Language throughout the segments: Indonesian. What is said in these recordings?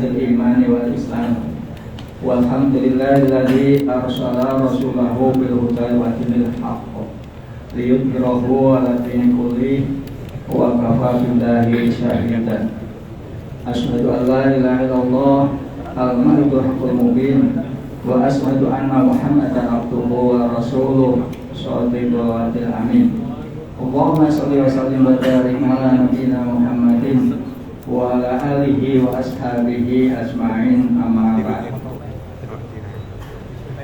ni'matil imani wal islam. Walhamdulillahilladzi arsala rasulahu bil huda wa dinil haqq liyudhhirahu 'ala dini kulli wa kafa billahi shahidan. Asyhadu an la ilaha illallah al-malikul haqqul mubin wa asyhadu anna Muhammadan abduhu wa rasuluh shadiqul wa'dil amin. Allahumma shalli wa sallim wa barik ala nabiyyina Muhammadin wa ala alihi wa ashabihi ajma'in, amma ba'd.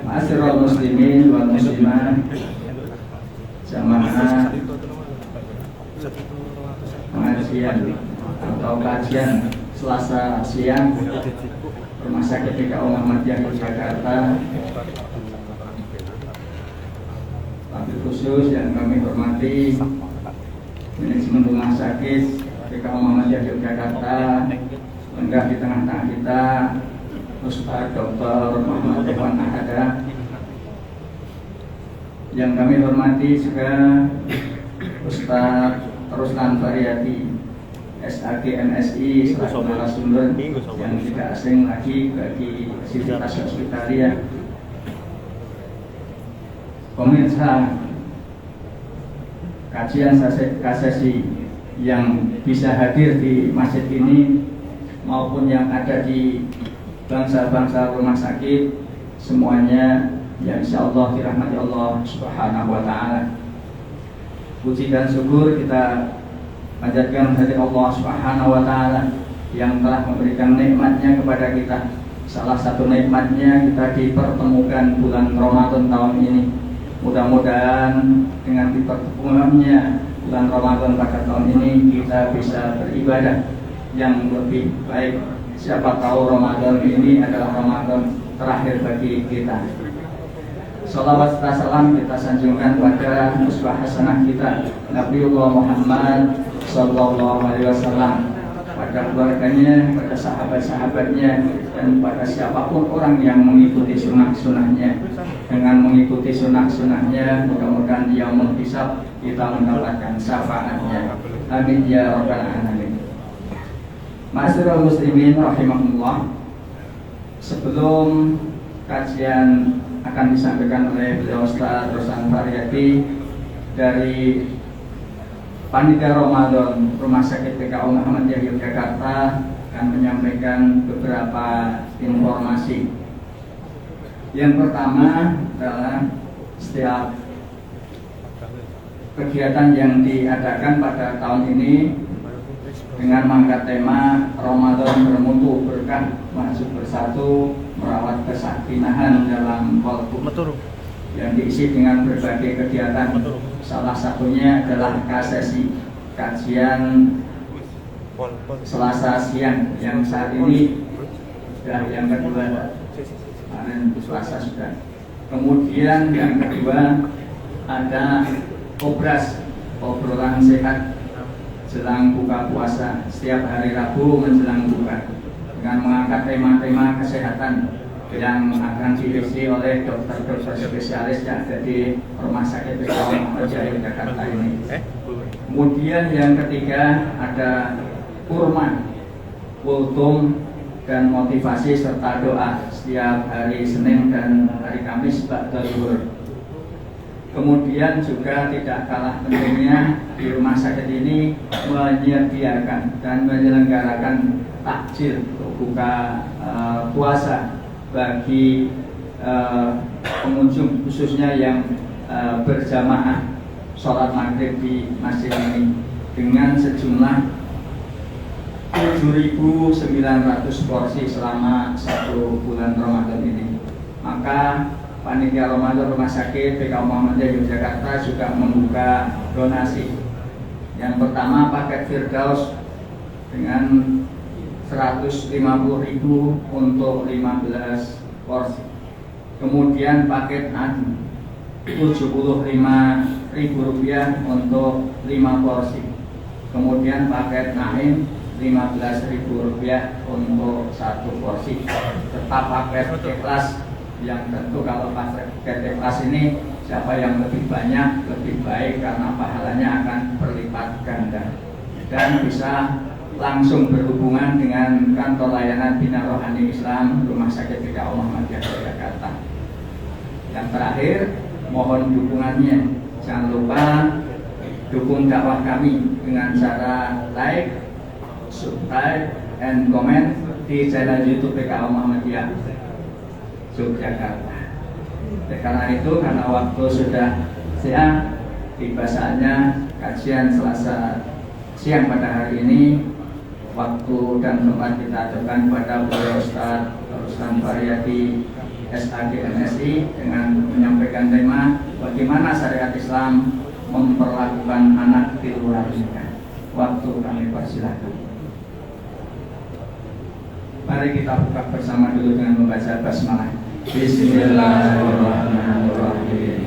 Ma'asyiral muslimin wal muslimat, jamaah pengajian atau kajian Selasa siang Rumah Sakit PKU Muhammadiyah Yogyakarta. Wabil khusus yang kami hormati manajemen Rumah Sakit PKU Muhammadiyah Yogyakarta, lengkap di tengah-tengah kita Ustaz Dr. Muhammad Ikhwan Ahada. Yang kami hormati juga Ustaz Ruslan Faryati, SAG MSI, selaku narasumber yang tidak asing lagi bagi Sivitas Hospitalia. Pemirsa, kajian kasasi yang bisa hadir di masjid ini maupun yang ada di bangsa-bangsa rumah sakit, semuanya ya insyaallah dirahmati Allah Subhanahu wa taala. Puji dan syukur kita panjatkan dari Allah Subhanahu wa taala yang telah memberikan nikmatnya kepada kita. Salah satu nikmatnya kita dipertemukan bulan Ramadan tahun ini. Mudah-mudahan dengan dipertemukannya bulan Ramadan pada tahun ini kita bisa beribadah yang lebih baik. Siapa tahu Ramadan ini adalah Ramadan terakhir bagi kita. Salawat serta salam kita sanjungkan pada uswah hasanah kita Nabiullah Muhammad Sallallahu Alaihi Wasallam, pada keluarganya, pada sahabat-sahabatnya, dan pada siapapun orang yang mengikuti sunnah-sunnahnya. Dengan mengikuti sunnah-sunnahnya, mudah-mudahan dia menghisab kita mendapatkan syafaatnya. Amin ya rabbal alamin. Ma'asyiral muslimin rahimahullah, sebelum kajian akan disampaikan oleh beliau Ustaz Ruslan Faryati dari Panitia Ramadan Rumah Sakit PKU Muhammadiyah Yogyakarta, akan menyampaikan beberapa informasi. Yang pertama adalah setiap kegiatan yang diadakan pada tahun ini dengan mengangkat tema Ramadan bermutu berkah, masuk bersatu, merawat kesakinahan dalam qalbu, yang diisi dengan berbagai kegiatan. Salah satunya adalah kasesi, kajian Selasa siang yang saat ini sudah yang kedua, kemarin Selasa sudah. Kemudian yang kedua ada obras, obrolan sehat jelang buka puasa setiap hari Rabu menjelang buka, dengan mengangkat tema-tema kesehatan yang akan diisi oleh dokter-dokter spesialis yang ada di Rumah Sakit PKU Muhammadiyah Yogyakarta ini. Kemudian yang ketiga ada kurma, kultum, dan motivasi serta doa setiap hari Senin dan hari Kamis ba'da zuhur. Kemudian juga tidak kalah pentingnya di rumah sakit ini menyediakan dan menyelenggarakan takjil untuk buka puasa bagi pengunjung, khususnya yang berjamaah sholat maghrib di masjid ini, dengan sejumlah 7.900 porsi selama 1 bulan Ramadan ini. Maka Panitia Ramadan Rumah Sakit PKU Muhammadiyah Yogyakarta juga membuka donasi. Yang pertama paket Firdaus dengan 150.000 untuk 15 porsi. Kemudian paket Adi Rp75.000 untuk 5 porsi. Kemudian paket Naim Rp15.000 untuk 1 porsi. Tetap paket Ikhlas, yang tentu kalau paket ikhlas ini siapa yang lebih banyak lebih baik karena pahalanya akan berlipat ganda dan bisa langsung berhubungan dengan kantor layanan Bina Rohani Islam Rumah Sakit PKU Muhammadiyah Jakarta. Yang terakhir, mohon dukungannya. Jangan lupa dukung dakwah kami dengan cara like, subscribe, and comment di channel YouTube PKU Muhammadiyah Yogyakarta. Karena itu, karena waktu sudah siang, tiba saatnya kajian Selasa siang pada hari ini. Waktu dan tempat kita aturkan kepada Beliau Ustaz Ruslan Faryadi SAG MSI dengan menyampaikan tema bagaimana syariat Islam memperlakukan anak di luar nikah. Waktu kami persilakan. Mari kita buka bersama dulu dengan membaca basmalah. Bismillahirrahmanirrahim.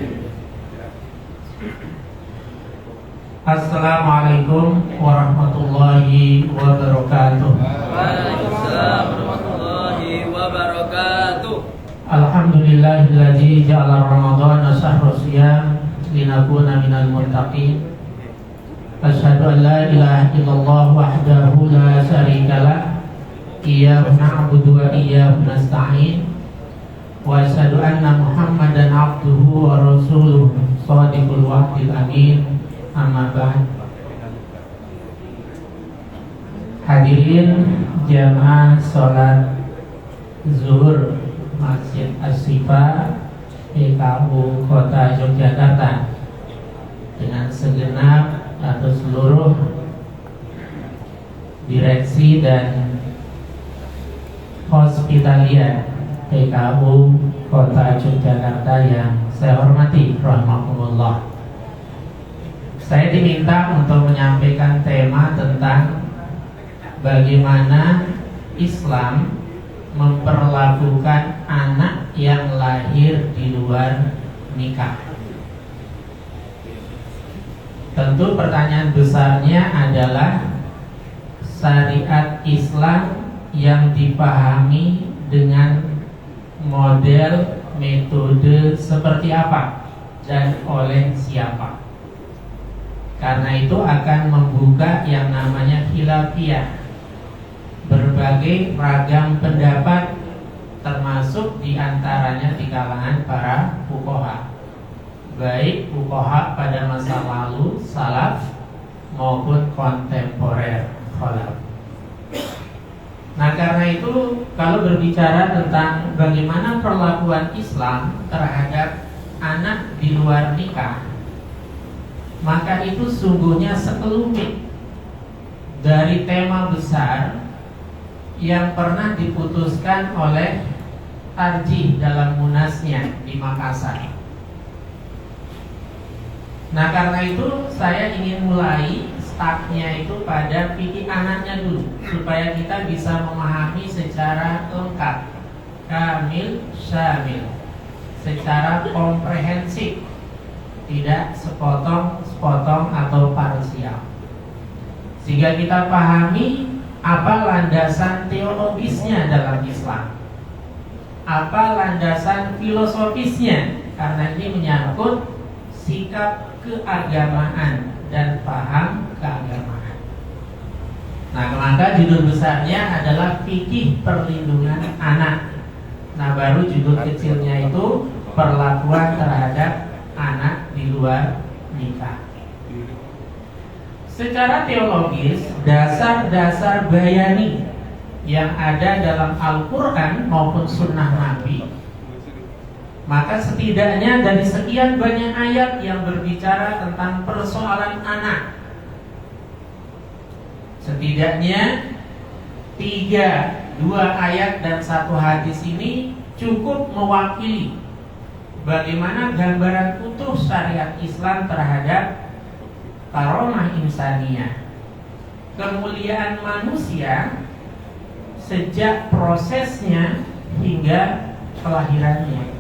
Assalamualaikum warahmatullahi wabarakatuh. Waalaikumsalam warahmatullahi wabarakatuh. Alhamdulillahilladzi ja'ala Ramadhana shahra shiyam linakuna minal muttaqin. Asyhadu an la ilaha illallah wahdahu la syarikalah, iyyahu na'budu wa iyyahu nasta'in. Wa asyhadu anna Muhammadan abduhu wa rasuluhu shadiqul wa'dil amin. Amma ba'd. Hadirin jamaah salat zuhur Masjid As-Sifa PKU Kota Yogyakarta dengan segenap atau seluruh direksi dan hospitalia PKU Kota Yogyakarta yang saya hormati, rahimakumullah. Saya diminta untuk menyampaikan tema tentang bagaimana Islam memperlakukan anak yang lahir di luar nikah. Tentu pertanyaan besarnya adalah syariat Islam yang dipahami dengan model metode seperti apa dan oleh siapa. Karena itu akan membuka yang namanya khilafiyah, berbagai ragam pendapat, termasuk diantaranya di kalangan para fuqaha, baik fuqaha pada masa lalu salaf maupun kontemporer khalaf. Nah, karena itu kalau berbicara tentang bagaimana perlakuan Islam terhadap anak di luar nikah, maka itu sungguhnya sekelumit dari tema besar yang pernah diputuskan oleh Tarjih dalam munasnya di Makassar. Nah, karena itu saya ingin mulai startnya itu pada fikih anaknya dulu, supaya kita bisa memahami secara lengkap, kamil, syamil, secara komprehensif, tidak sepotong-sepotong atau parsial, sehingga kita pahami apa landasan teologisnya dalam Islam, apa landasan filosofisnya, karena ini menyangkut sikap keagamaan dan paham keagamaan. Nah, maka judul besarnya adalah fikih perlindungan anak. Nah, baru judul kecilnya itu perlakuan terhadap anak di luar nikah. Secara teologis, dasar-dasar bayani yang ada dalam Al-Quran maupun Sunnah Nabi, maka setidaknya dari sekian banyak ayat yang berbicara tentang persoalan anak, setidaknya 2 ayat dan 1 hadis ini cukup mewakili bagaimana gambaran utuh syariat Islam terhadap karomah insaniyah, kemuliaan manusia sejak prosesnya hingga kelahirannya.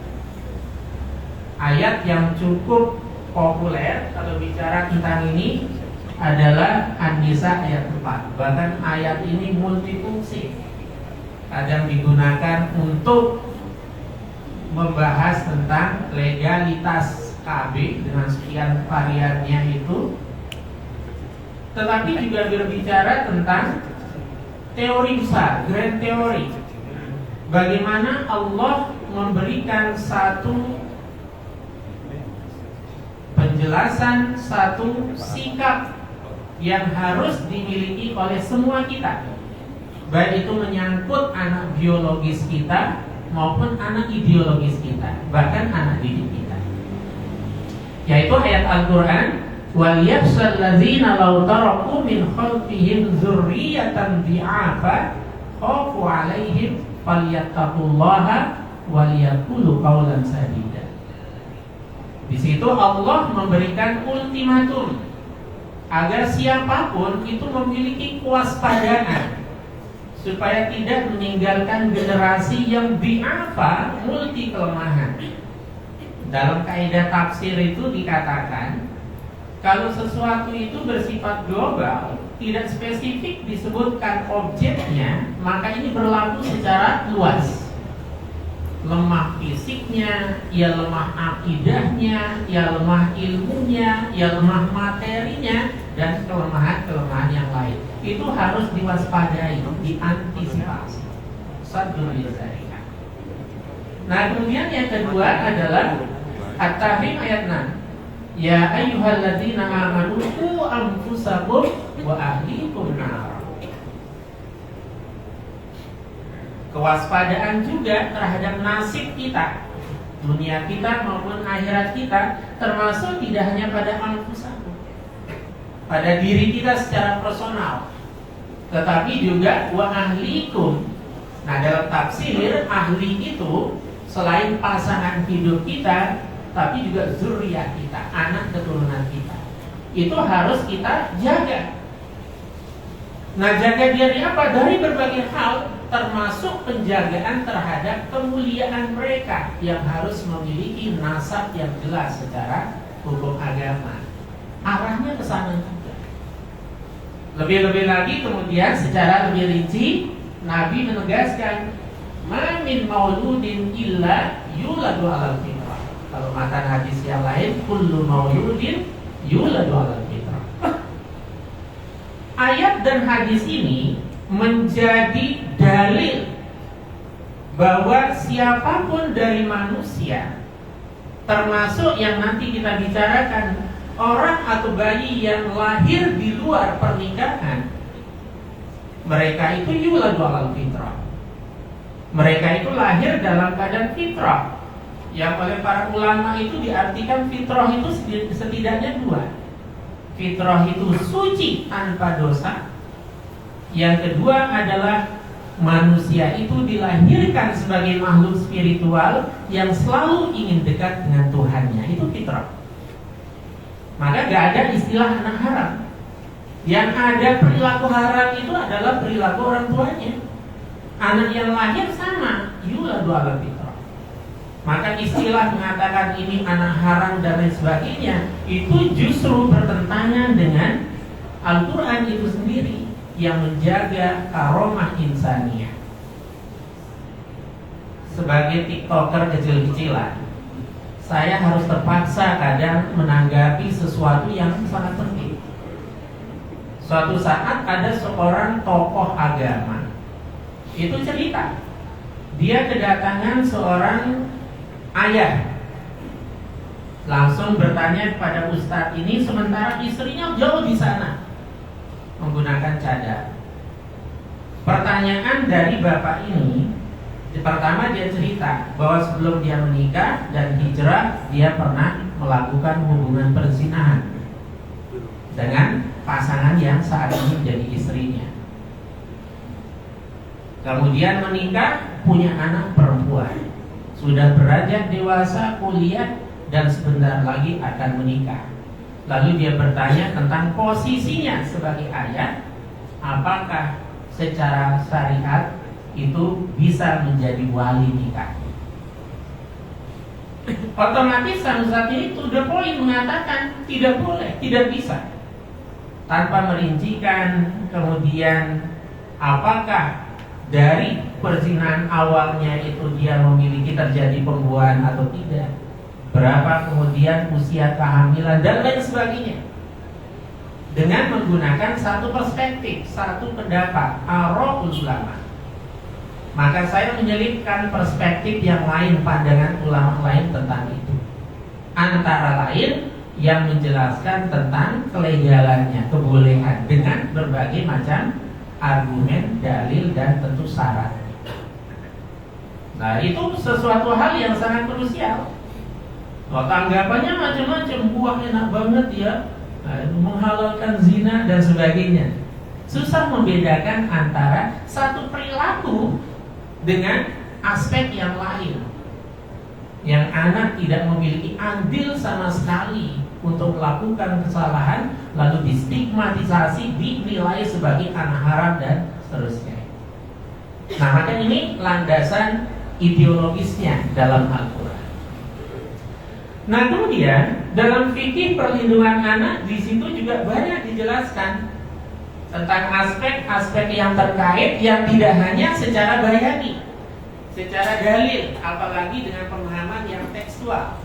Ayat yang cukup populer kalau bicara tentang ini adalah An-Nisa ayat 4. Bahkan ayat ini multifungsi, kadang digunakan untuk membahas tentang legalitas KB dengan sekian variannya itu, tetapi juga berbicara tentang teori besar, grand teori. Bagaimana Allah memberikan satu penjelasan, satu sikap yang harus dimiliki oleh semua kita, baik itu menyangkut anak biologis kita maupun anak ideologis kita, bahkan anak didik kita. Yaitu ayat Al-Quran, وَلْيَخْشَى الَّذِينَ لَوْ تَرَكُوا مِنْ خَلْفِهِمْ ذُرِّيَّةً ضِعَافًا خَافُوا عَلَيْهِمْ فَلْيَتَّقُوا اللَّهَ وَلْيَقُولُوا قَوْلًا سَدِيدًا. Di situ Allah memberikan ultimatum agar siapapun itu memiliki kewaspadaan supaya tidak meninggalkan generasi yang bi'afa, multi kelemahan. Dalam kaidah tafsir itu dikatakan, kalau sesuatu itu bersifat global, tidak spesifik disebutkan objeknya, maka ini berlaku secara luas. Lemah fisiknya, ya lemah akidahnya, ya lemah ilmunya, ya lemah materinya, dan kelemahan-kelemahan yang lain. Itu harus diwaspadai, diantisipasi. Sadul lidzalika. Nah, kemudian yang kedua adalah At-Tahrim ayat 6. Ya ayyuhalladzina amanu qu anfusakum wa ahlikum nar. Kewaspadaan juga terhadap nasib kita, dunia kita maupun akhirat kita, termasuk tidak hanya pada anfusakum, pada diri kita secara personal, tetapi juga wa ahlikum. Nah, dalam tafsir, ahli itu selain pasangan hidup kita, tapi juga zuriyah kita, anak keturunan kita. Itu harus kita jaga. Nah, jaga dari apa? Dari berbagai hal, termasuk penjagaan terhadap kemuliaan mereka yang harus memiliki nasab yang jelas secara hukum agama. Arahnya ke sana juga. Lebih-lebih lagi kemudian secara lebih rinci, Nabi menegaskan, ma min mauludin illa yuladu alal fitrah. Kalau matan hadis yang lain, kullu mauludin yuladu alal fitrah. Ayat dan hadis ini menjadi dalil bahwa siapapun dari manusia, termasuk yang nanti kita bicarakan, orang atau bayi yang lahir di luar pernikahan, mereka itu yuladu alal fitrah. Mereka itu lahir dalam keadaan fitrah. Yang oleh para ulama itu diartikan fitrah itu setidaknya dua. Fitrah itu suci tanpa dosa. Yang kedua adalah manusia itu dilahirkan sebagai makhluk spiritual yang selalu ingin dekat dengan Tuhannya. Itu fitrah. Maka gak ada istilah anak haram. Yang ada perilaku haram itu adalah perilaku orang tuanya. Anak yang lahir sama, yuladu ala fitrah. Maka istilah mengatakan ini anak haram dan lain sebagainya, itu justru bertentangan dengan Al-Quran itu sendiri yang menjaga karomah insaniyah. Sebagai tiktoker kecil-kecilan, saya harus terpaksa kadang menanggapi sesuatu yang sangat penting. Suatu saat ada seorang tokoh agama, itu cerita, dia kedatangan seorang ayah, langsung bertanya kepada ustadz ini, sementara istrinya jauh di sana menggunakan cadar. Pertanyaan dari bapak ini, pertama dia cerita bahwa sebelum dia menikah dan hijrah, dia pernah melakukan hubungan perzinahan dengan pasangan yang saat ini menjadi istrinya. Kemudian menikah, punya anak perempuan, sudah beranjak dewasa, kuliah, dan sebentar lagi akan menikah. Lalu dia bertanya tentang posisinya sebagai ayah, apakah secara syariat itu bisa menjadi wali nikah. Otomatis saat ini to the point mengatakan tidak boleh, tidak bisa, tanpa merincikan kemudian apakah dari perzinahan awalnya itu dia memiliki terjadi pembuahan atau tidak, berapa kemudian usia kehamilan dan lain sebagainya. dengan menggunakan satu perspektif, satu pendapat, ara'ul ulama. Maka saya menyelipkan perspektif yang lain, pandangan ulama lain tentang itu. Antara lain yang menjelaskan tentang kelegalannya, kebolehan dengan berbagai macam argumen, dalil, dan tentu syarat. Nah, itu sesuatu hal yang sangat krusial. Tanggapannya macam-macam, buah enak banget ya, menghalalkan zina dan sebagainya. Susah membedakan antara satu perilaku dengan aspek yang lain, yang anak tidak memiliki andil sama sekali untuk melakukan kesalahan, lalu distigmatisasi, dinilai sebagai anak haram dan seterusnya. Nah, maka ini landasan ideologisnya dalam Al-Quran. Nah, kemudian dalam fikih perlindungan anak di situ juga banyak dijelaskan tentang aspek-aspek yang terkait yang tidak hanya secara bayani, secara dalil, apalagi dengan pemahaman yang tekstual,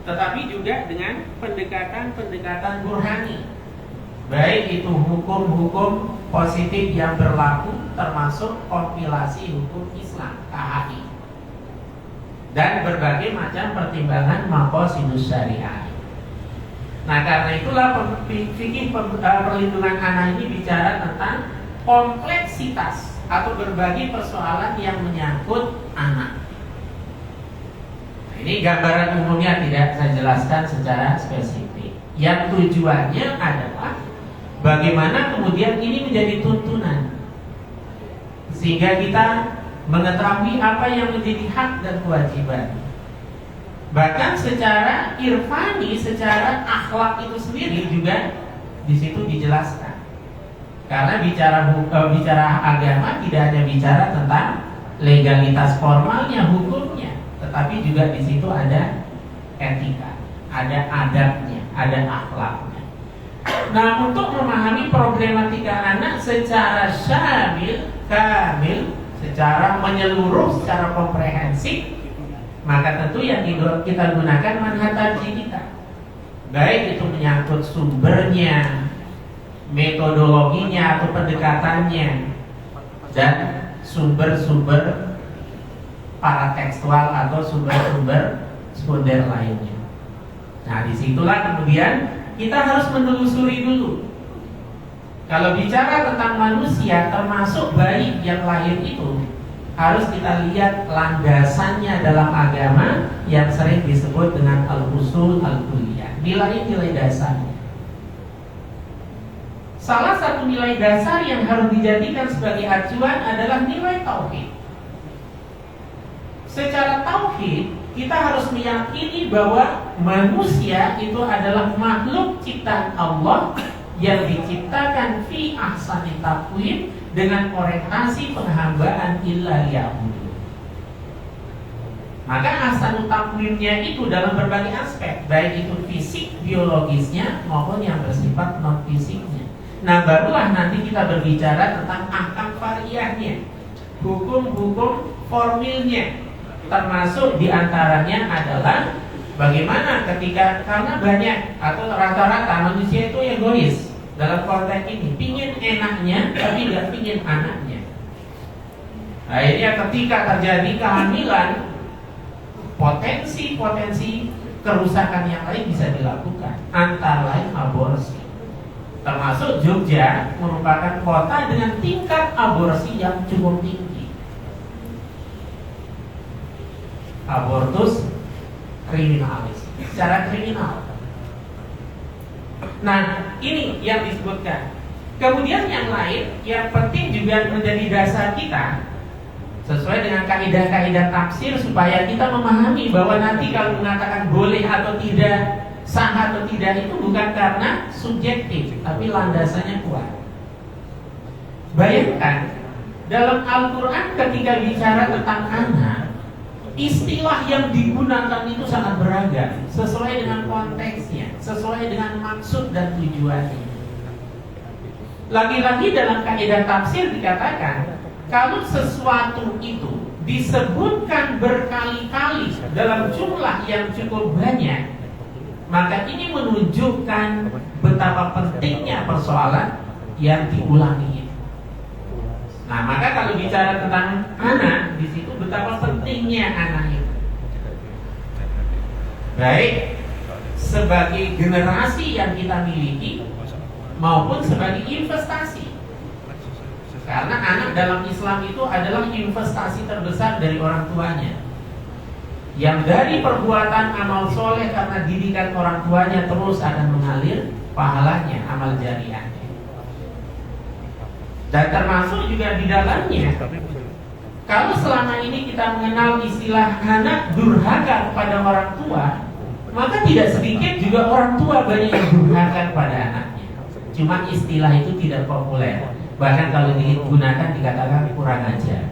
tetapi juga dengan pendekatan-pendekatan burhani, baik itu hukum-hukum positif yang berlaku, termasuk kompilasi hukum Islam (KHI) dan berbagai macam pertimbangan maqasidus syariah. Nah, karena itulah fikih perlindungan anak ini bicara tentang kompleksitas atau berbagai persoalan yang menyangkut anak. Nah, ini gambaran umumnya, tidak saya jelaskan secara spesifik. Yang tujuannya adalah bagaimana kemudian ini menjadi tuntunan, sehingga kita mengetahui apa yang menjadi hak dan kewajiban. Bahkan secara irfani, secara akhlak itu sendiri juga di situ dijelaskan. Karena bicara agama tidak hanya bicara tentang legalitas formalnya, hukumnya, tetapi juga di situ ada etika, ada adabnya, ada akhlaknya. Nah, untuk memahami problematika anak secara syamil, kamil, secara menyeluruh, secara komprehensif, maka tentu yang kita gunakan manhaj tarjih kita, baik itu menyangkut sumbernya, metodologinya atau pendekatannya, dan sumber-sumber para tekstual atau sumber-sumber sekunder lainnya. Nah, disitulah kemudian kita harus menelusuri dulu. Kalau bicara tentang manusia, termasuk bayi yang lahir itu, harus kita lihat landasannya dalam agama yang sering disebut dengan al-usul al-kulliyah, nilai-nilai dasarnya. Salah satu nilai dasar yang harus dijadikan sebagai acuan adalah nilai tauhid. Secara tauhid, kita harus meyakini bahwa manusia itu adalah makhluk ciptaan Allah yang diciptakan fi ahsani taqwim dengan orientasi penghambaan illa liya'budu. Maka ahsanu taqwimnya itu dalam berbagai aspek, baik itu fisik, biologisnya maupun yang bersifat non fisiknya. Nah, barulah nanti kita berbicara tentang ahkam far'iyahnya, hukum-hukum formilnya, termasuk diantaranya adalah bagaimana ketika, karena banyak atau rata-rata manusia itu egois dalam konteks ini, pingin enaknya tapi nggak pingin anaknya. Akhirnya ketika terjadi kehamilan, potensi kerusakan yang lain bisa dilakukan, antara lain aborsi. Termasuk Jogja merupakan kota dengan tingkat aborsi yang cukup tinggi. Abortus kriminalis, secara kriminal. Nah, ini yang disebutkan. Kemudian yang lain yang penting juga menjadi dasar kita, sesuai dengan kaidah-kaidah tafsir, supaya kita memahami bahwa nanti kalau mengatakan boleh atau tidak, sah atau tidak, itu bukan karena subjektif, tapi landasannya kuat. Bayangkan dalam Al-Quran ketika bicara tentang anak, istilah yang digunakan itu sangat beragam, sesuai dengan konteksnya, sesuai dengan maksud dan tujuannya. Lagi-lagi dalam kaidah tafsir dikatakan, kalau sesuatu itu disebutkan berkali-kali dalam jumlah yang cukup banyak, Maka ini menunjukkan betapa pentingnya persoalan yang diulangi itu. Nah, maka kalau bicara tentang anak, di situ betapa pentingnya anak itu. Baik sebagai generasi yang kita miliki maupun sebagai investasi. Karena anak dalam Islam itu adalah investasi terbesar dari orang tuanya, yang dari perbuatan amal soleh karena didikan orang tuanya terus akan mengalir pahalanya, amal jariahnya. Dan termasuk juga di dalamnya, kalau selama ini kita mengenal istilah anak durhaka kepada orang tua, maka tidak sedikit juga orang tua banyak yang durhaka kepada anaknya. Cuma istilah itu tidak populer. Bahkan kalau digunakan dikatakan kurang ajar.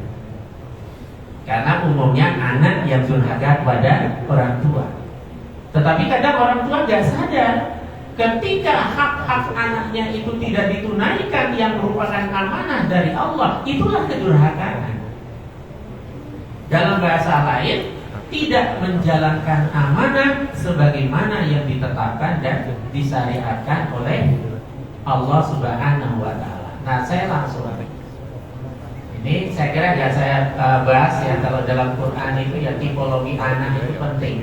Karena umumnya anak yang durhaka kepada orang tua. Tetapi kadang orang tua nggak sadar ketika hak-hak anaknya itu tidak ditunaikan yang merupakan amanah dari Allah, itulah kedurhakaan. Dalam bahasa lain, tidak menjalankan amanah sebagaimana yang ditetapkan dan disyariatkan oleh Allah Subhanahu wa Ta'ala. Nah, saya langsung ini saya kira nggak saya bahas ya, kalau dalam Quran itu ya tipologi anak itu penting.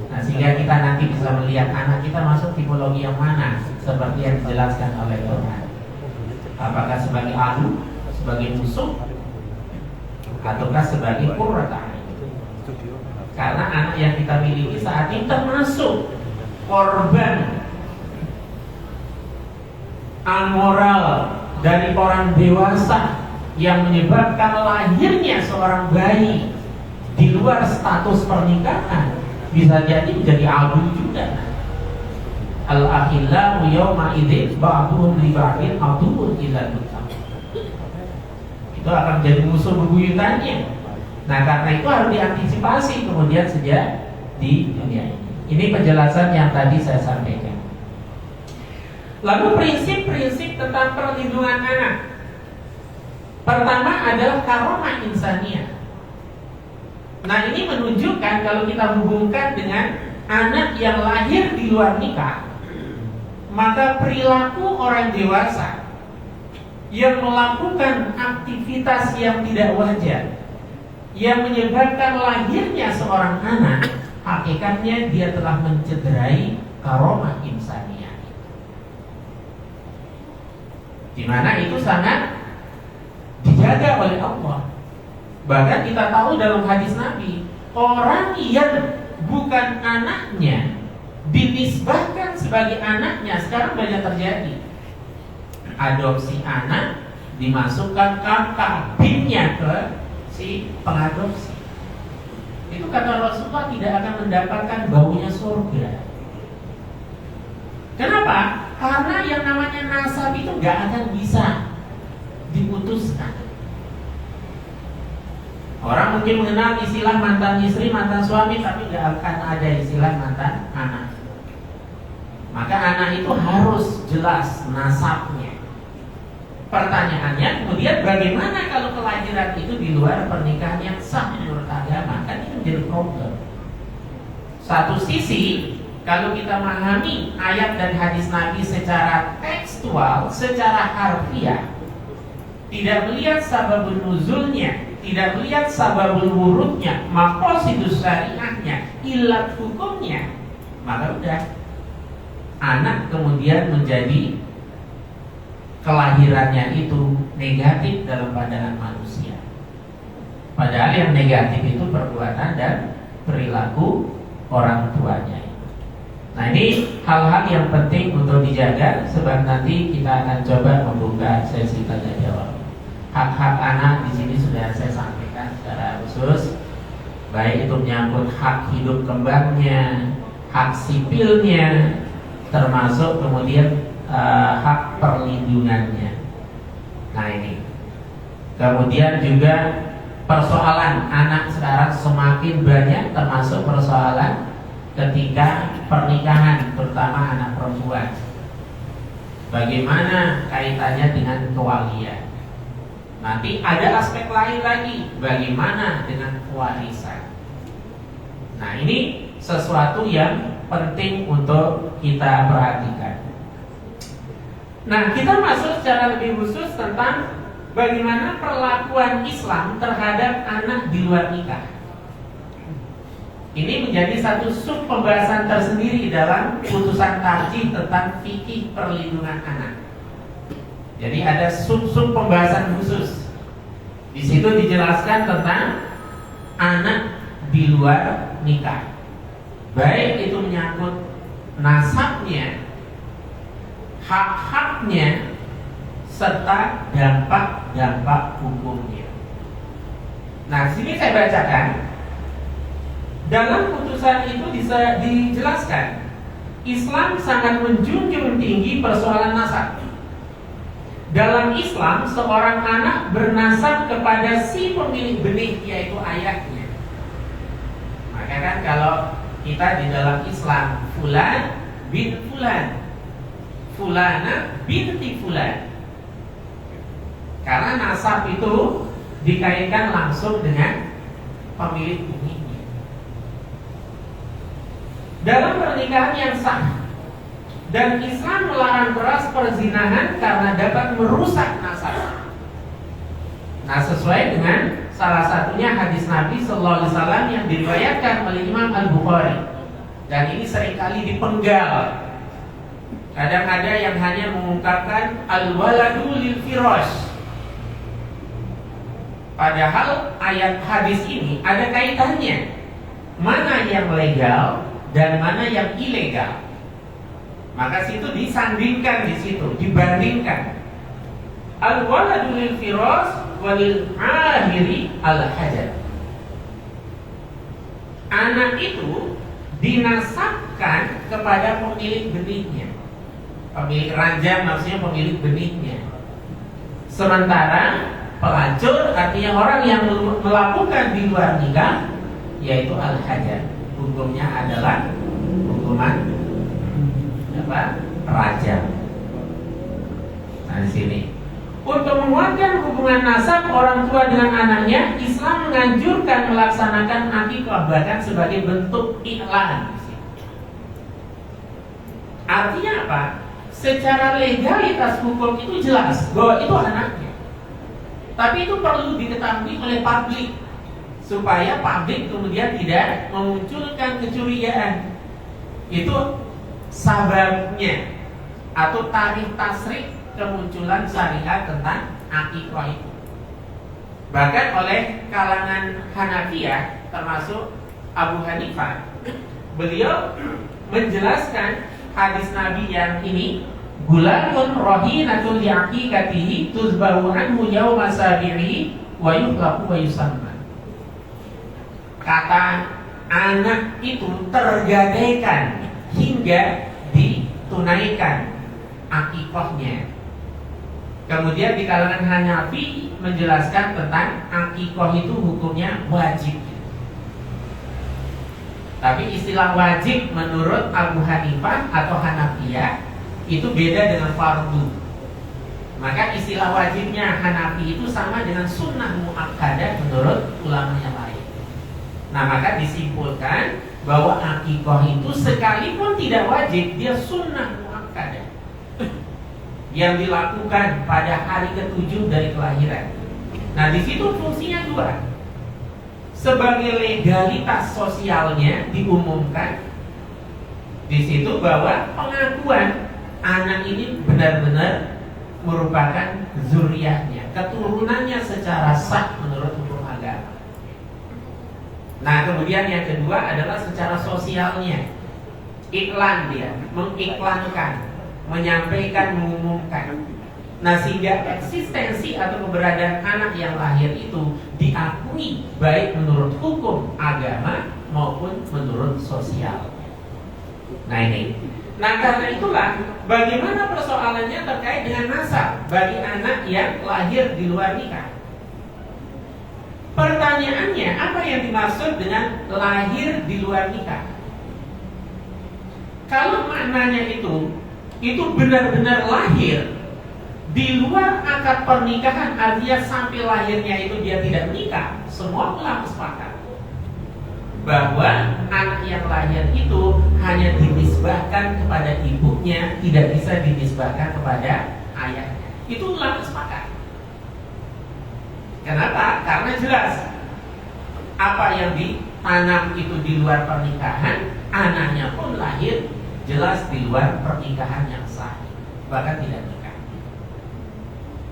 Nah, sehingga kita nanti bisa melihat anak kita masuk tipologi yang mana seperti yang dijelaskan oleh Quran. Apakah sebagai adu, sebagai musuh, ataukah sebagai qurrata ain. Karena anak yang kita miliki saat ini termasuk korban amoral dari orang dewasa yang menyebabkan lahirnya seorang bayi di luar status pernikahan, bisa jadi menjadi adu juga. Al-akhillahu yawma idzin ba'duhum li ba'din aduwwun illa muttaqin. Itu akan menjadi musuh bebuyutannya. Nah, karena itu harus diantisipasi kemudian sejak di dunia ini. Ini penjelasan yang tadi saya sampaikan. Lalu prinsip-prinsip tentang perlindungan anak. Pertama adalah karomah insaniyah. Nah, ini menunjukkan kalau kita hubungkan dengan anak yang lahir di luar nikah, maka perilaku orang dewasa yang melakukan aktivitas yang tidak wajar, yang menyebabkan lahirnya seorang anak, hakikatnya dia telah mencederai karomah insaniyah, di mana itu sangat dijaga oleh Allah. Bahkan kita tahu dalam hadis Nabi, orang yang bukan anaknya dinisbahkan sebagai anaknya. Sekarang banyak terjadi. Adopsi anak dimasukkan kabinnya ke si pengadopsi. Itu kata Rasulullah tidak akan mendapatkan baunya surga. Kenapa? Karena yang namanya nasab itu gak akan bisa diputuskan. Orang mungkin mengenal istilah mantan istri, mantan suami, tapi gak akan ada istilah mantan anak. Maka anak itu harus jelas nasabnya. Pertanyaannya kemudian bagaimana kalau kelahiran itu di luar pernikahan yang sah menurut agama? Kan ini menjadi problem. Satu sisi, kalau kita memahami ayat dan hadis Nabi secara tekstual, secara harfiah, tidak melihat sababul nuzulnya, tidak melihat sababul wurudnya, maqasidus syariahnya, ilat hukumnya, maka udah anak kemudian menjadi kelahirannya itu negatif dalam pandangan manusia. Padahal yang negatif itu perbuatan dan perilaku orang tuanya. Nah, ini hal-hal yang penting untuk dijaga, sebab nanti kita akan coba membuka sesi tanya jawab. Hak-hak anak di sini sudah saya sampaikan secara khusus, baik itu menyangkut hak hidup kembangnya, hak sipilnya, termasuk kemudian hak perlindungannya. Nah, ini kemudian juga persoalan anak sekarang semakin banyak, termasuk persoalan ketika pernikahan, terutama anak perempuan. Bagaimana kaitannya dengan kewalian? Nanti ada aspek lain lagi, bagaimana dengan warisan. Nah, ini sesuatu yang penting untuk kita perhatikan. Nah, kita masuk secara lebih khusus tentang bagaimana perlakuan Islam terhadap anak di luar nikah. Ini menjadi satu sub pembahasan tersendiri dalam putusan tarjih tentang fikih perlindungan anak. Jadi ada sub-sub pembahasan khusus. Di situ dijelaskan tentang anak di luar nikah. Baik itu menyangkut nasabnya, hak-haknya, serta dampak-dampak hukumnya. Nah, sini saya bacakan. Dalam putusan itu dijelaskan, Islam sangat menjunjung tinggi persoalan nasab. Dalam Islam, seorang anak bernasab kepada si pemilik benih, yaitu ayahnya. Maka kan kalau kita di dalam Islam, Fulan bin Fulan, Fulana binti Fulan. Karena nasab itu dikaitkan langsung dengan pemilik benihnya. Dalam pernikahan yang sah, dan Islam melarang keras perzinahan karena dapat merusak nasab. Nah, sesuai dengan salah satunya hadis Nabi Sallallahu Alaihi Wasallam yang diriwayatkan oleh Imam Al-Bukhari, dan ini seringkali dipenggal. Kadang ada yang hanya mengungkapkan al-waladu lil firash. Padahal ayat hadis ini ada kaitannya. Mana yang legal dan mana yang ilegal. Maka situ disandingkan, di situ dibandingkan. Al-waladu lil firash walil ahiri al-hajar. Anak itu dinasabkan kepada pemilik benihnya. Pemilik ranjang maksudnya pemilik benihnya. Sementara pelacur artinya orang yang melakukan di luar nikah, yaitu al-hajar. Hukumnya adalah hukuman rajam. Nah, di sini untuk menguatkan hubungan nasab orang tua dengan anaknya, Islam menganjurkan melaksanakan akikah bahkan sebagai bentuk iklan. Artinya apa? Secara legalitas hukum itu jelas bahwa itu anaknya. Tapi itu perlu diketahui oleh publik supaya publik kemudian tidak memunculkan kecurigaan. Itu sababnya atau tarikh tasrik kemunculan syariat tentang akikah itu. Bahkan oleh kalangan Hanafiyah termasuk Abu Hanifah, beliau menjelaskan hadis Nabi yang ini, gulamun rahinatul li'aqiqatihi tuzbahu anhu yawma sabi'i wa yuhlaqu wa yusamma. Kata anak itu tergadaikan hingga ditunaikan akikahnya. Kemudian di kalangan Hanafi menjelaskan tentang akikah itu hukumnya wajib. Tapi istilah wajib menurut Abu Hanifah atau Hanafiyah itu beda dengan fardu. Maka istilah wajibnya Hanafi itu sama dengan sunnah muakkadah menurut ulama yang lain. Nah, maka disimpulkan bahwa akikah itu sekalipun tidak wajib, dia sunnah muakkadah yang dilakukan pada hari ke-7 dari kelahiran. Nah, di situ fungsinya dua. Sebagai legalitas sosialnya diumumkan di situ bahwa pengakuan anak ini benar-benar merupakan zuriatnya, keturunannya secara sah menurut hukum agama. Nah, kemudian yang kedua adalah secara sosialnya, iklan, dia mengiklankan, menyampaikan, mengumumkan. Nah, sehingga eksistensi atau keberadaan anak yang lahir itu diakui baik menurut hukum agama maupun menurut sosial. Nah, ini. Nah, karena itulah bagaimana persoalannya terkait dengan nasab bagi anak yang lahir di luar nikah. Pertanyaannya, apa yang dimaksud dengan lahir di luar nikah? Kalau maknanya itu benar-benar lahir di luar akad pernikahan, artinya sampai lahirnya itu dia tidak menikah, semua ulama sepakat bahwa anak yang lahir itu hanya dinisbahkan kepada ibunya, tidak bisa dinisbahkan kepada ayahnya. Itu ulama sepakat. Kenapa? Karena jelas apa yang ditanam itu di luar pernikahan, anaknya pun lahir jelas di luar pernikahan yang sah, bahkan tidak nikah.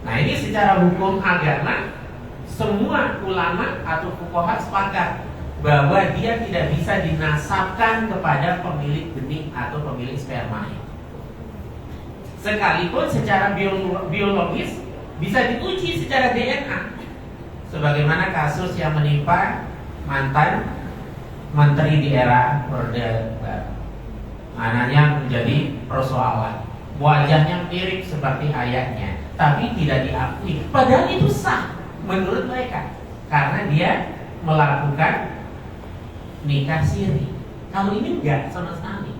Nah, ini secara hukum agama semua ulama atau fuqaha sepakat bahwa dia tidak bisa dinasabkan kepada pemilik benih atau pemilik sperma. Sekalipun secara biologis bisa diuji secara DNA. Sebagaimana kasus yang menimpa mantan menteri di era Orde Baru. Anaknya menjadi persoalan. Wajahnya mirip seperti ayahnya, tapi tidak diakui. Padahal itu sah menurut mereka, karena dia melakukan nikah siri. Kalau ini enggak sama sekali.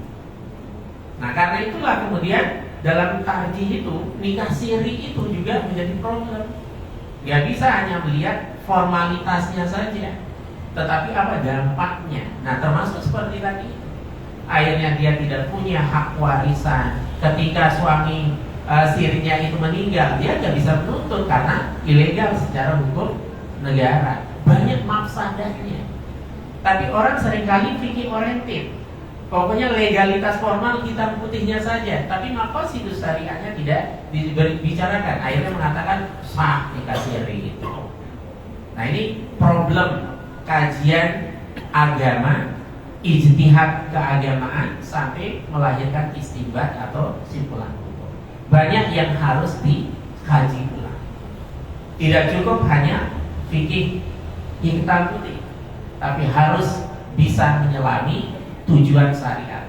Nah, karena itulah kemudian dalam tarjih itu nikah siri itu juga menjadi problem. Dia bisa hanya melihat formalitasnya saja, tetapi apa dampaknya? Nah, termasuk seperti tadi, akhirnya dia tidak punya hak warisan. Ketika suami sirinya itu meninggal, dia nggak bisa menuntut karena ilegal secara hukum negara. Banyak mafsadahnya. Tapi orang seringkali fikih oriented. Pokoknya legalitas formal hitam putihnya saja, tapi maqasidus syariahnya tidak dibicarakan. Akhirnya mengatakan sah nikah siri itu. Nah, ini problem kajian agama, ijtihad keagamaan sampai melahirkan istinbat atau simpulan hukum. Banyak yang harus dikaji ulang. Tidak cukup hanya fikih hitam putih, tapi harus bisa menyelami tujuan syariat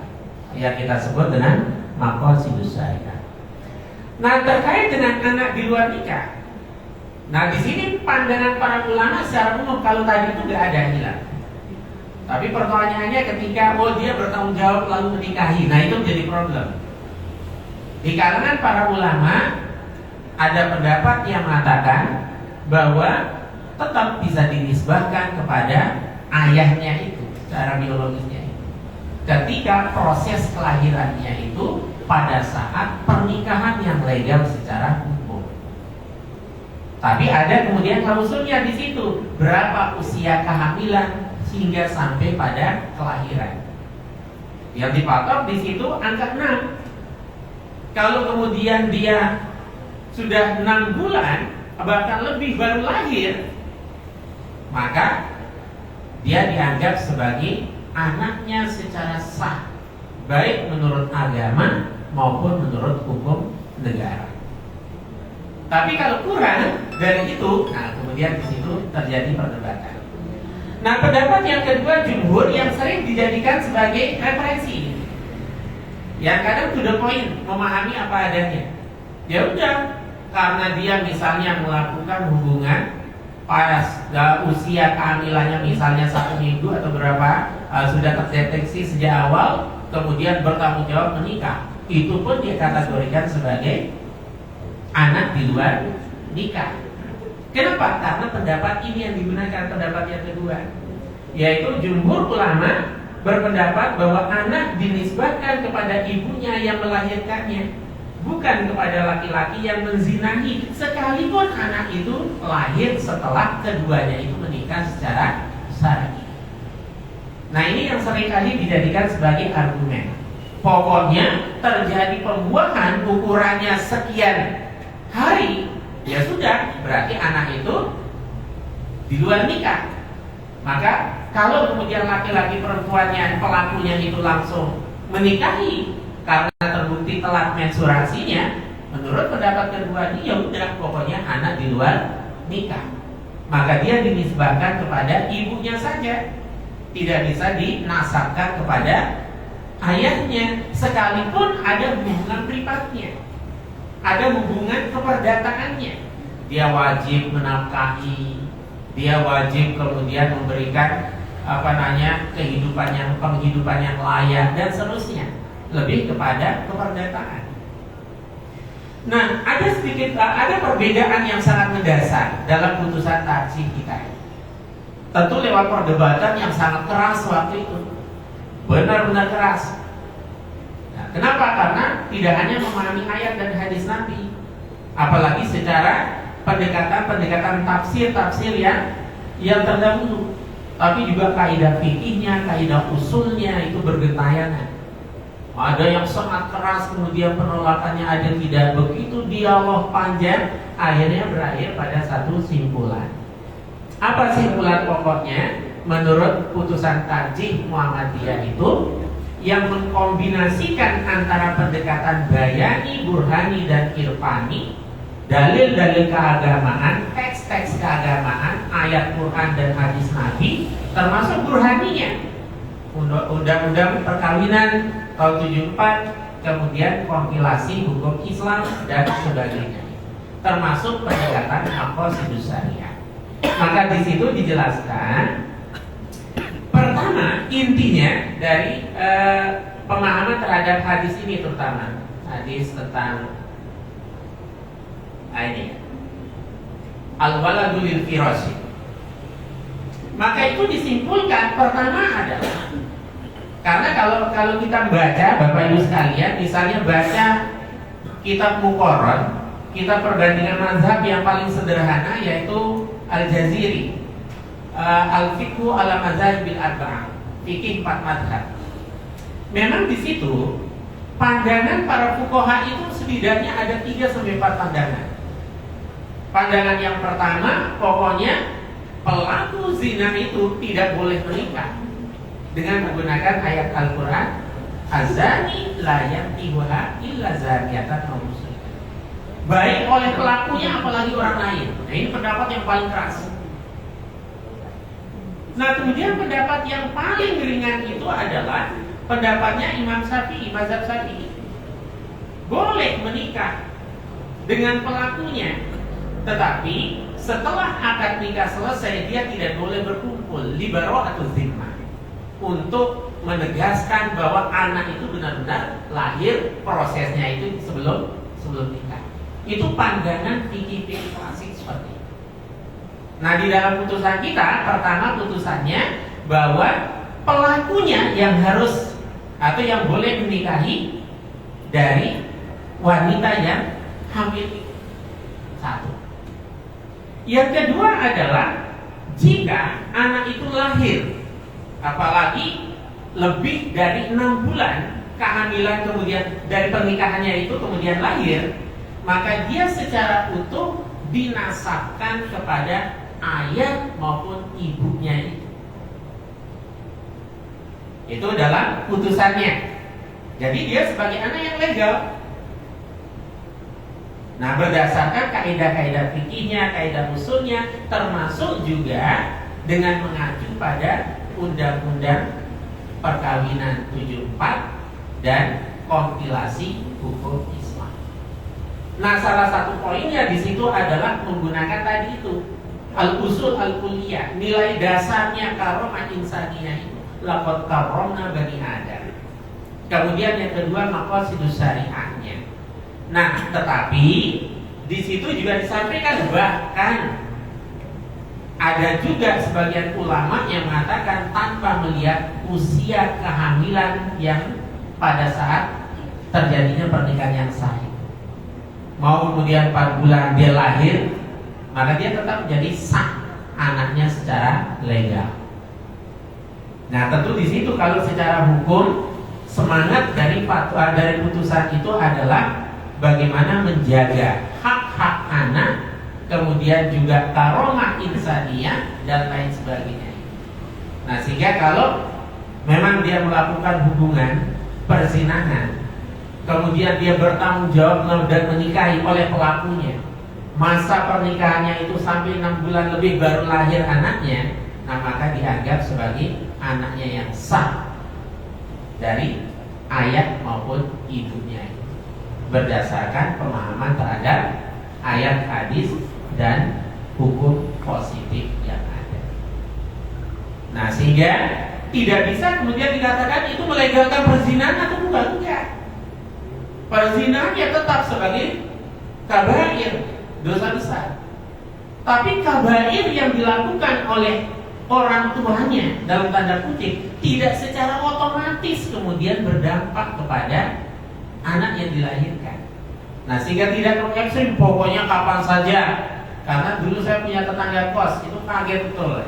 yang kita sebut dengan maqasidus syariat. Nah, terkait dengan anak di luar nikah, nah di sini pandangan para ulama secara umum kalau tadi itu nggak ada hilang. Tapi pertanyaannya ketika dia bertanggung jawab lalu menikahi, nah itu menjadi problem. Di kalangan para ulama ada pendapat yang mengatakan bahwa tetap bisa dinisbahkan kepada ayahnya itu secara biologisnya itu. Ketika proses kelahirannya itu pada saat pernikahan yang legal secara hukum. Tapi ada kemudian klausulnya di situ, berapa usia kehamilan hingga sampai pada kelahiran. Yang dipatok di situ angka 6. Kalau kemudian dia sudah 6 bulan bahkan lebih baru lahir, maka dia dianggap sebagai anaknya secara sah, baik menurut agama maupun menurut hukum negara. Tapi kalau kurang dari itu, nah kemudian di situ terjadi perdebatan. Nah, pendapat yang kedua jumhur yang sering dijadikan sebagai referensi, yang kadang to the point, memahami apa adanya. Ya udah, karena dia misalnya melakukan hubungan pas usia kehamilannya misalnya 1 minggu atau berapa, sudah terdeteksi sejak awal, kemudian bertanggung jawab menikah, itu pun dikategorikan sebagai anak di luar nikah. Kenapa? Karena pendapat ini yang digunakan, pendapat yang kedua, yaitu jumhur ulama berpendapat bahwa anak dinisbahkan kepada ibunya yang melahirkannya, bukan kepada laki-laki yang menzinahi, sekalipun anak itu lahir setelah keduanya itu menikah secara syar'i. Nah, ini yang seringkali dijadikan sebagai argumen. Pokoknya terjadi pembuahan ukurannya sekian hari, ya sudah, berarti anak itu di luar nikah. Maka kalau kemudian laki-laki perempuannya, pelakunya itu langsung menikahi karena terbukti telat mensurasinya, menurut pendapat kedua ini, ya udah, pokoknya anak di luar nikah, maka dia dinisbahkan kepada ibunya saja, tidak bisa dinasabkan kepada ayahnya, sekalipun ada hubungan privatnya, ada hubungan keperdataannya. Dia wajib menafkahi, dia wajib kemudian memberikan penghidupan yang layak dan seterusnya, lebih kepada keperdataan. Nah, ada perbedaan yang sangat mendasar dalam putusan tarjih kita. Tentu lewat perdebatan yang sangat keras waktu itu. benar-benar keras. Nah, kenapa? Karena tidak hanya memahami ayat dan hadis Nabi, apalagi secara pendekatan tafsir yang terdahulu, tapi juga kaidah fikihnya, kaidah usulnya itu bergentayangan. Ada yang sangat keras, kemudian penolakannya ada tidak begitu, dialog panjang, akhirnya berakhir pada satu simpulan. Apa simpulan pokoknya? Menurut putusan tarjih Muhammadiyah itu yang mengkombinasikan antara pendekatan bayani, burhani, dan irfani, dalil-dalil keagamaan, teks-teks keagamaan, ayat Quran dan hadis Nabi, termasuk burhaninya, undang-undang perkawinan tahun 74, kemudian kompilasi hukum Islam dan sebagainya, termasuk pendekatan maqasidus syariah. Maka di situ dijelaskan, pertama intinya dari pemahaman terhadap hadis ini, terutama hadis tentang ini al-waladu lil firasy. Maka itu disimpulkan pertama adalah, karena kalau kita baca, Bapak Ibu sekalian, misalnya baca kitab Muqarrar, kitab perbandingan mazhab yang paling sederhana yaitu Al-Jaziri, Al-Fiqhu ala Mazhabil Arba'ah, fikih 4 mazhab. Memang di situ pandangan para fuqaha itu setidaknya ada 3-4 pandangan. Pandangan yang pertama, pokoknya pelaku zina itu tidak boleh menikah dengan menggunakan ayat Al-Quran, azani la yankihuha illa zaniyatan aw musyrikah, baik oleh pelakunya apalagi orang lain. Nah, ini pendapat yang paling keras. Nah, kemudian pendapat yang paling ringan itu adalah pendapatnya Imam Syafi'i, mazhab Syafi'i. Boleh menikah dengan pelakunya, tetapi setelah akad nikah selesai dia tidak boleh berkumpul, li bara'atuz zimmah, untuk menegaskan bahwa anak itu benar-benar lahir, prosesnya itu sebelum nikah. Itu pandangan fikih klasik seperti itu. Nah, di dalam putusan kita, pertama putusannya bahwa pelakunya yang harus atau yang boleh menikahi dari wanita yang hamil. Satu. Yang kedua adalah jika anak itu lahir, apalagi lebih dari 6 bulan kehamilan, kemudian dari pernikahannya itu kemudian lahir, maka dia secara utuh dinasabkan kepada ayah maupun ibunya itu. Itu dalam putusannya. Jadi dia sebagai anak yang legal. Nah, berdasarkan kaidah-kaidah fikihnya, kaidah usulnya, termasuk juga dengan mengacu pada Undang-Undang Perkawinan 74 dan kompilasi hukum Islam. Nah, salah satu poinnya di situ adalah menggunakan tadi itu al-usul al-kulliyah, nilai dasarnya karomah insaniyah itu, laqad karramna bani Adam. Kemudian yang kedua maqasidus syariahnya. Nah, tetapi di situ juga disampaikan bahkan ada juga sebagian ulama yang mengatakan tanpa melihat usia kehamilan yang pada saat terjadinya pernikahan yang sah. Mau kemudian 4 bulan dia lahir, maka dia tetap menjadi sah anaknya secara legal. Nah, tentu di situ kalau secara hukum semangat dari fatwa dari putusan itu adalah bagaimana menjaga hak-hak anak, kemudian juga karomah insaniyah dan lain sebagainya. Nah, sehingga kalau memang dia melakukan hubungan perzinahan, kemudian dia bertanggung jawab dan menikahi oleh pelakunya, masa pernikahannya itu sampai 6 bulan lebih baru lahir anaknya, nah maka dianggap sebagai anaknya yang sah dari ayah maupun ibunya, berdasarkan pemahaman terhadap ayat hadis dan hukum positif yang ada. Nah, sehingga tidak bisa kemudian dikatakan itu melegalkan perzinahan atau bukan. Enggak. Perzinahan ya tetap sebagai kabair, dosa besar. Tapi kabair yang dilakukan oleh orang tuanya dalam tanda kutip tidak secara otomatis kemudian berdampak kepada anak yang dilahirkan. Nah, sehingga tidak terlalu ekstrim, pokoknya kapan saja. Karena dulu saya punya tetangga kos, itu kaget betul.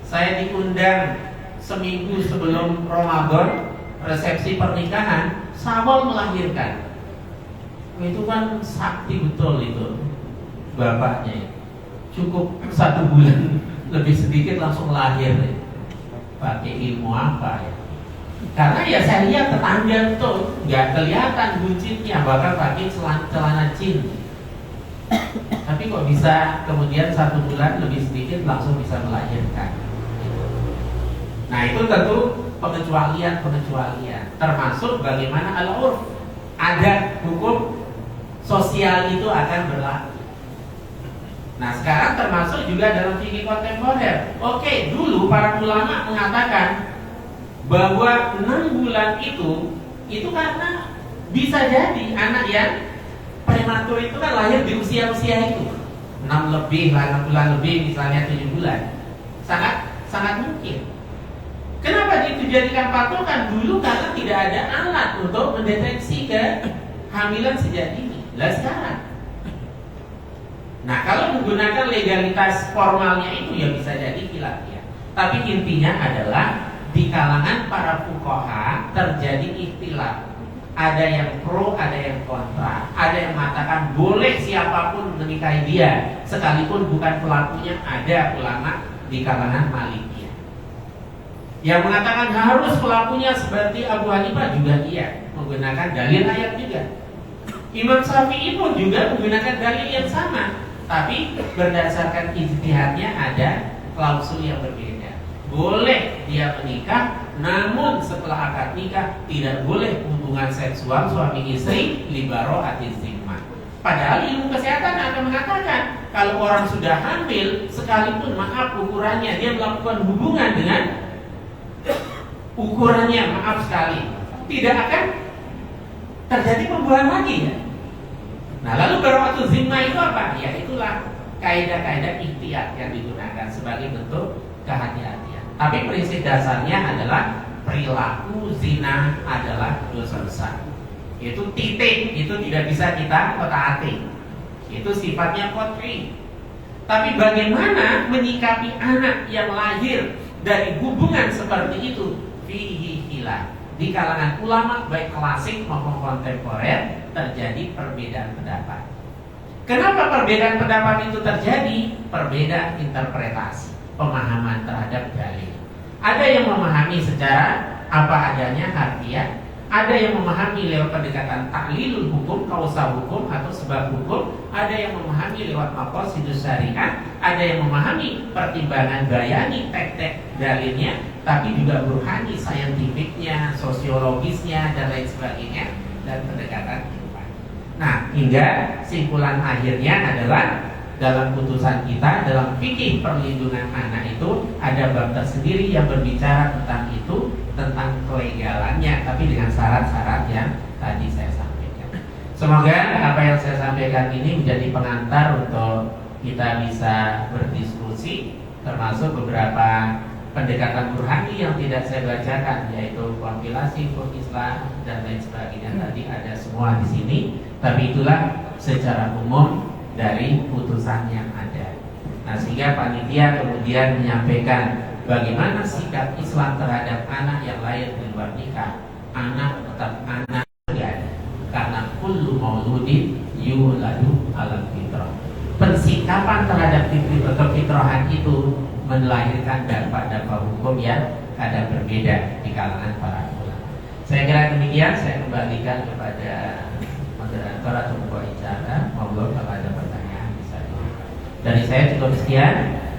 Saya diundang seminggu sebelum Ramadan, resepsi pernikahan, Syawal melahirkan. Itu kan sakti betul itu bapaknya. Cukup 1 bulan lebih sedikit langsung lahir. Pakai ilmu apa ya? Karena ya saya lihat tetangga tuh nggak kelihatan buncitnya, bahkan pakai celana jin. Tapi kok bisa kemudian 1 bulan lebih sedikit langsung bisa melahirkan. Nah, itu tentu pengecualian, termasuk bagaimana al-urf, adat hukum sosial itu akan berlaku. Nah, sekarang termasuk juga dalam fikih kontemporer. Oke, dulu para ulama mengatakan bahwa 6 bulan itu karena bisa jadi anak yang prematur itu kan lahir di usia-usia itu 6 bulan lebih, misalnya 7 bulan. Sangat mungkin. Kenapa itu dijadikan patokan? Dulu karena tidak ada alat untuk mendeteksi kehamilan sejak dini. Lah sekarang. Nah, kalau menggunakan legalitas formalnya itu ya bisa jadi khilafiyah. Tapi intinya adalah di kalangan para fuqaha terjadi ikhtilaf. Ada yang pro, ada yang kontra. Ada yang mengatakan boleh siapapun menikahi dia, sekalipun bukan pelakunya. Ada ulama di kalangan Malikiyah yang mengatakan harus pelakunya, seperti Abu Hanifah juga iya, menggunakan dalil ayat juga. Imam Syafi'i pun juga menggunakan dalil yang sama, tapi berdasarkan ijtihadnya ada klausul yang berbeda. Boleh dia menikah, namun setelah akad nikah tidak boleh hubungan seksual suami istri libaro atizimah. Padahal ilmu kesehatan akan mengatakan kalau orang sudah hamil, sekalipun maaf ukurannya dia melakukan hubungan dengan ukurannya maaf sekali, tidak akan terjadi pembuahan lagi ya. Nah, lalu bara'atu zimma itu apa? Ya itulah kaidah-kaidah ihtiyat yang digunakan sebagai bentuk kehati-hatian. Tapi prinsip dasarnya adalah perilaku zina adalah dosa besar. Itu titik, itu tidak bisa kita otak-atik. Itu sifatnya qat'i. Tapi bagaimana menyikapi anak yang lahir dari hubungan seperti itu? Fihi khilaf. Di kalangan ulama baik klasik maupun kontemporer terjadi perbedaan pendapat. Kenapa perbedaan pendapat itu terjadi? Perbedaan interpretasi, pemahaman terhadap dalil. Ada yang memahami secara apa adanya harfiah, ada yang memahami lewat pendekatan taklilul hukum, kausa hukum atau sebab hukum, ada yang memahami lewat maqasidus syariat, ada yang memahami pertimbangan bayani tek-tek dalilnya, tapi juga burhani, saintifiknya, sosiologisnya dan lain sebagainya, dan pendekatan kehidupan. Nah, hingga simpulan akhirnya adalah dalam putusan kita dalam fikih perlindungan anak itu ada bab tersendiri yang berbicara tentang itu, tentang kelegalannya, tapi dengan syarat-syarat yang tadi saya sampaikan. Semoga apa yang saya sampaikan ini menjadi pengantar untuk kita bisa berdiskusi, termasuk beberapa pendekatan burhani yang tidak saya bacakan, yaitu kompilasi hukum Islam dan lain sebagainya. Tadi ada semua di sini, tapi itulah secara umum dari putusan yang ada. Nah, sehingga panitia kemudian menyampaikan bagaimana sikap Islam terhadap anak yang lahir di luar nikah. Anak tetap anak ada, karena kullu mauludin yuladu ala fitrah. Pensikapan terhadap kefitrahan itu melahirkan dampak-dampak hukum yang kadang berbeda di kalangan para ulama. Saya kira demikian. Saya kembalikan kepada moderator atau pembawa acara. Monggo kalau ada pertanyaan bisa dijawab. Dari saya cukup sekian.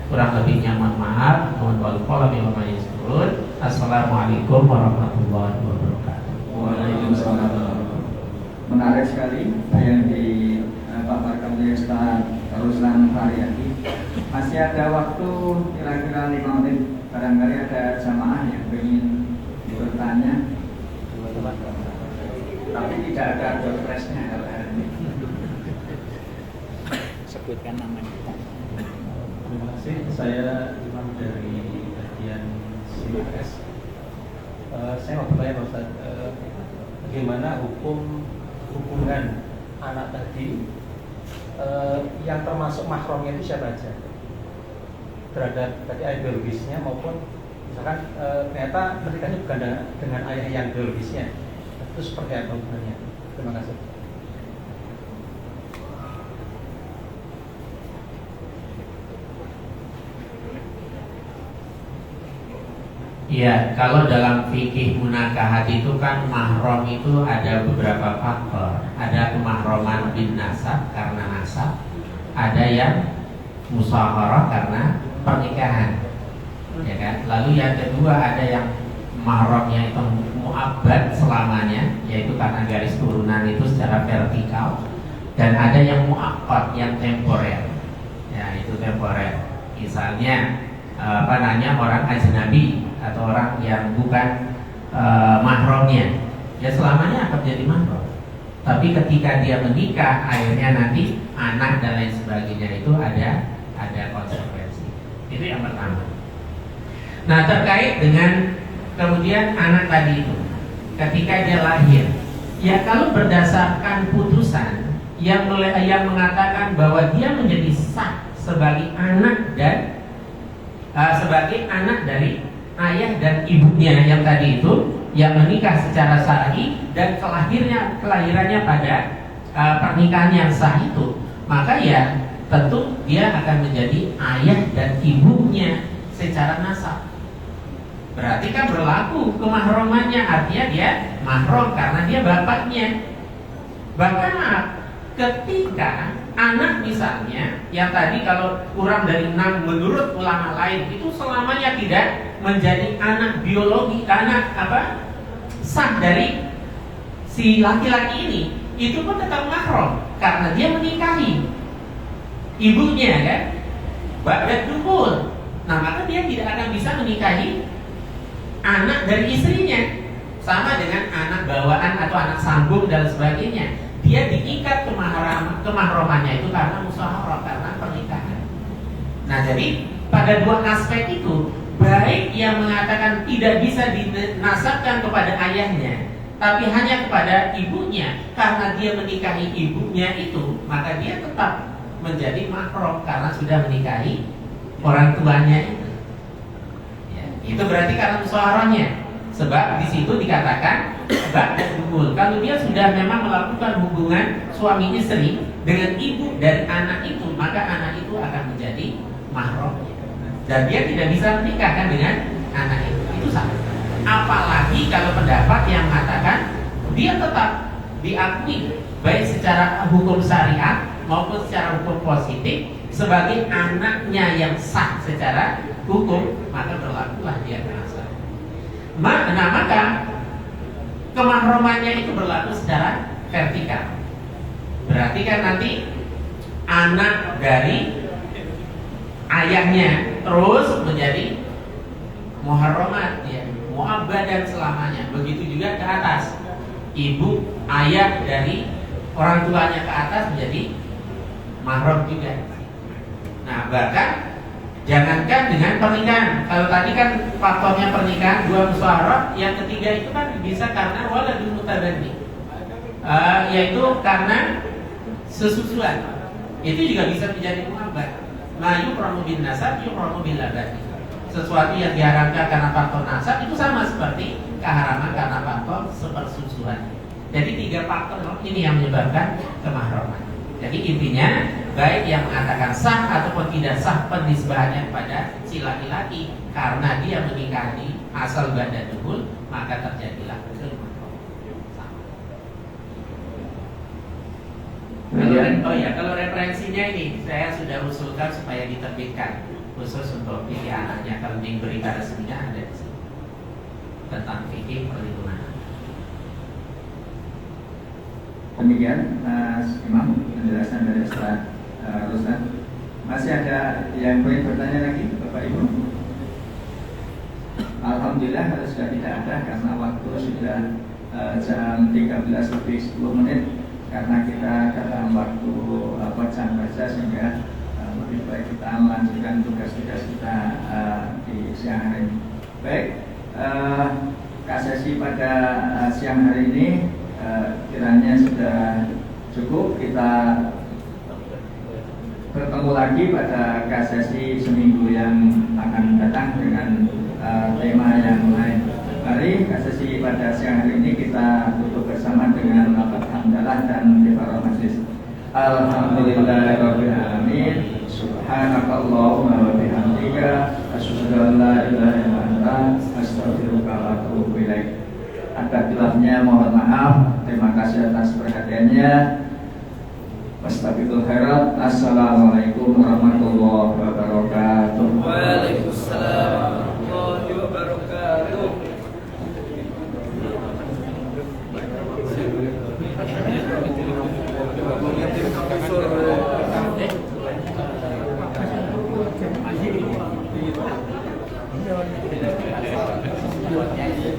Kurang lebihnya mohon maaf. Mohon maaf. Assalamualaikum warahmatullahi wabarakatuh. Waalaikumsalam. Menarik sekali yang dipaparkan oleh Ustaz Ruslan Haryadi. Masih ada waktu kira-kira 5 menit. Barangkali ada jamaah yang ingin bertanya, tapi tidak ada doorpress-nya kalau hari ini. Sebutkan namanya. Terima kasih. Saya Imam dari kajian CMS. Saya mau bertanya Pak Ustaz, bagaimana hubungan anak tadi yang termasuk mahramnya itu siapa aja terhadap tadi ayah biologisnya maupun misalkan ternyata menikahnya bukan dengan ayah yang biologisnya, itu seperti apa hubungannya? Terima kasih. Ya, kalau dalam fikih munakahat itu kan mahram itu ada beberapa faktor. Ada kemahroman bin nasab karena nasab, ada yang musaharah karena pernikahan, ya kan? Lalu yang kedua ada yang mahramnya itu mu'abbad selamanya, yaitu karena garis turunan itu secara vertikal, dan ada yang mu'aqqad yang temporer, ya itu temporer. Misalnya orang ajnabi atau orang yang bukan mahramnya, ya selamanya akan jadi mahram. Tapi ketika dia menikah, akhirnya nanti anak dan lain sebagainya itu ada konsekuensi. Itu yang pertama. Nah, terkait dengan kemudian anak tadi itu, ketika dia lahir, ya kalau berdasarkan putusan yang mengatakan bahwa dia menjadi sah sebagai anak dan sebagai anak dari ayah dan ibunya yang tadi itu, yang menikah secara syar'i dan kelahirannya pada pernikahan yang sah itu, maka ya tentu dia akan menjadi ayah dan ibunya secara nasab. Berarti kan berlaku kemahromannya, artinya dia mahram karena dia bapaknya. Bahkan ketika anak misalnya yang tadi kalau kurang dari 6 menurut ulama lain itu selamanya tidak menjadi anak biologi, anak sah dari si laki-laki ini, itu pun tetap mahram karena dia menikahi ibunya kan, ba'da dukhul. Nah, maka dia tidak akan bisa menikahi anak dari istrinya, sama dengan anak bawaan atau anak sambung dan sebagainya. Dia diikat kemahramannya itu karena musyawarah, karena pernikahan. Nah, jadi pada dua aspek itu, baik yang mengatakan tidak bisa dinasabkan kepada ayahnya, tapi hanya kepada ibunya karena dia menikahi ibunya itu, maka dia tetap menjadi mahram karena sudah menikahi orang tuanya itu. Ya, itu berarti karena musyawarahnya. Sebab di situ dikatakan ba'da dukhul. Kalau dia sudah memang melakukan hubungan suami istri dengan ibu dari anak itu, maka anak itu akan menjadi mahramnya. Dan dia tidak bisa menikahkan dengan anak itu. Itu sama. Apalagi kalau pendapat yang mengatakan dia tetap diakui baik secara hukum syariat maupun secara hukum positif sebagai anaknya yang sah secara hukum, maka berlakulah dia nasab. Maka kemahramannya itu berlaku secara vertikal. Berarti kan nanti anak dari ayahnya terus menjadi muharramat, ya, mu'abbadan selamanya. Begitu juga ke atas, ibu ayah dari orang tuanya ke atas menjadi mahram juga. Nah, bahkan jangankan dengan pernikahan. Kalau tadi kan faktornya pernikahan, dua musyawarah, yang ketiga itu kan bisa karena waladul mutabanni, yaitu karena sesusuan. Itu juga bisa menjadi mu'abbad. Nah, yukramu bin nasab, yukramu bil labad. Sesuatu yang diharamkan karena faktor nasab itu sama seperti keharaman karena faktor sepersusuan. Jadi 3 faktor ini yang menyebabkan kemahraman. Jadi intinya, baik yang mengatakan sah ataupun tidak sah penisbahannya kepada si laki-laki karena dia menikahi asal ba'da dukhul, maka terjadilah kalau referensinya ini saya sudah usulkan supaya diterbitkan khusus untuk pilih anaknya. Kalau di berita resminya ada di sini tentang fikih perlindungan. Demikian Mas Imam penjelasan dari Ustaz Ruslan. Masih ada yang ingin bertanya lagi Bapak Ibu? Alhamdulillah kalau sudah tidak ada karena waktu sudah jam 13:10 karena kita dalam waktu jam kerja, sehingga lebih baik kita melanjutkan tugas-tugas kita di siang hari ini. Baik, kasasi pada siang hari ini kiranya sudah cukup. Kita bertemu lagi pada kasasi seminggu yang akan datang dengan tema yang lain. Mari kasasi pada siang hari ini kita tutup bersama dengan lafaz hamdalah dan kifarah majlis. Alhamdulillahirabbil alamin. Subhanakallahumma wa bihamdika asyhadu an la ilaha illa anta astaghfiruka wa atubu ilaik. Ada khilafnya mohon maaf. Terima kasih atas perhatiannya. Wastagfirul khairat. Assalamualaikum warahmatullahi wabarakatuh. Waalaikumsalam warahmatullahi wabarakatuh. Terima kasih.